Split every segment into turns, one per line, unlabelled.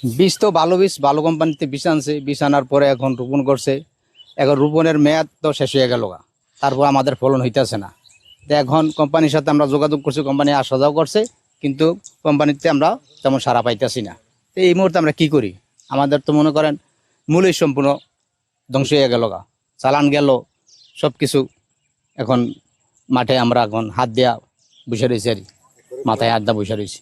বীজ তো ভালো বীজ, ভালো কোম্পানিতে বীজ আনছে, বীজ আনার পরে এখন রোপণ করছে। এখন রোপণের মেয়াদ তো শেষ হয়ে গেল, তারপর আমাদের ফলন হইতেছে না। তো এখন কোম্পানির সাথে আমরা যোগাযোগ করছি, কোম্পানি আসা যাওয়া করছে, কিন্তু কোম্পানিতে আমরা তেমন সাড়া পাইতেছি না। তো এই মুহূর্তে আমরা কি করি? আমাদের তো মনে করেন মূল্যই সম্পূর্ণ ধ্বংস হয়ে গেল, চালান গেল সব কিছু। এখন মাঠে আমরা এখন হাত দেওয়া বসে রয়েছি, আর মাথায় হাত দেওয়া বসে রয়েছি।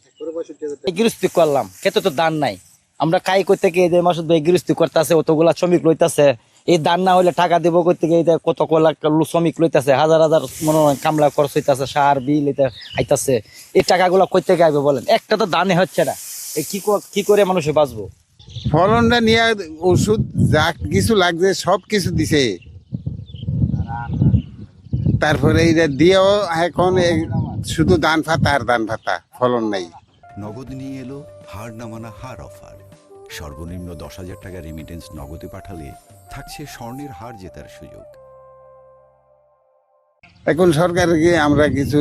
গৃহস্থী করলাম, খেতে তো দান নাই। আমরা কাই করতে গিয়ে যে মাসুদ ভাই গৃহস্থী করতেছে, অতগুলা শ্রমিক লইতেছে। এই দান না হইলে টাকা দিব করতে গিয়ে কত লাখ শ্রমিক লইতেছে, হাজার হাজার মনে হয় কামলা খরচ হইতেছে, সার বিল এটা আইতাছে। এই টাকাগুলা কই থেকে আইবে বলেন? একটা তো দানে হচ্ছে না। এই কি করে মানুষে বাঁচবো?
ফলনটা নিয়ে ওষুধ যা কিছু লাগছে সব কিছু দিছে, তারপরে এটা দিয়েও এখন শুধু ধান ফাতা আর ধান ফাতা, ফলন নাই।
নগদ নিয়ে এলো হার না মানা হার অফার। সর্বনিম্ন 10,000 টাকা রেমিটেন্স নগদে পাঠালে থাকছে স্বর্ণের হার জেতার সুযোগ।
এখন সরকারকে আমরা কিছু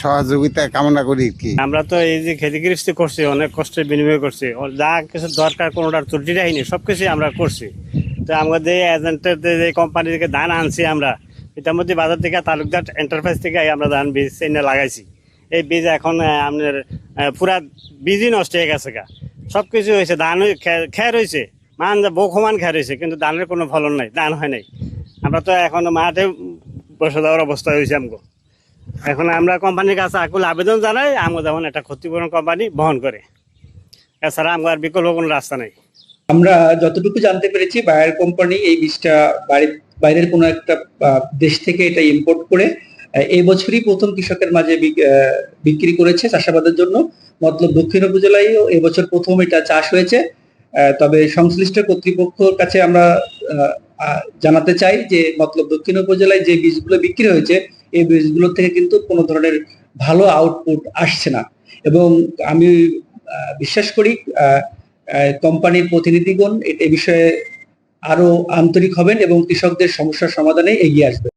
সহযোগিতা কামনা করি কি।
আমরা তো এই যে খেতে গৃহস্থী করছি, অনেক কষ্টের বিনিময় করছি, যা কিছু দরকার কোনোটার ত্রুটি রাখিনি, সব কিছুই আমরা করছি। তো আমাদের এজেন্টের যে কোম্পানি থেকে ধান আনছি আমরা, এটার মধ্যে বাজার থেকে তালুকদার এন্টারপ্রাইজ থেকে আমরা ধান বীজ এনে লাগাইছি। এই বীজ এখন আপনার পুরা বীজই নষ্ট হয়ে গেছে গা, সব কিছু হয়েছে, ধান খের হয়েছে, মান বখমান খের হয়েছে, কিন্তু ধানের কোনো ফলন নাই, ধান হয় নাই। আমরা তো এখন মাঠে বসে দেওয়ার অবস্থা হয়েছে আমগো। এখন আমরা কোম্পানির কাছে আকুল আবেদন জানাই, আমরা যেমন একটা ক্ষতিপূরণ কোম্পানি বহন করে, এছাড়া আমার বিকল্প কোনো রাস্তা নেই।
আমরা যতটুকু জানতে পেরেছি, বায়ার কোম্পানি এই বীজটা বাইরের কোনো একটা দেশ থেকে এটা ইম্পোর্ট করে এই বছরই প্রথম কৃষকের মাঝে বিক্রি করেছে চাষাবাদের জন্য। মতলব দক্ষিণ উপজেলায়ও এবছর প্রথম এটা চাষ হয়েছে। তবে সংশ্লিষ্ট কর্তৃপক্ষের কাছে আমরা জানাতে চাই যে মতলব দক্ষিণ উপজেলায় যে বীজগুলো বিক্রি হয়েছে, এই বীজগুলো থেকে কিন্তু কোনো ধরনের ভালো আউটপুট আসছে না। এবং আমি বিশ্বাস করি কোম্পানির প্রতিনিধিগণ এ বিষয়ে আরো আন্তরিক হবেন এবং কৃষকদের সমস্যার সমাধানে এগিয়ে আসবেন।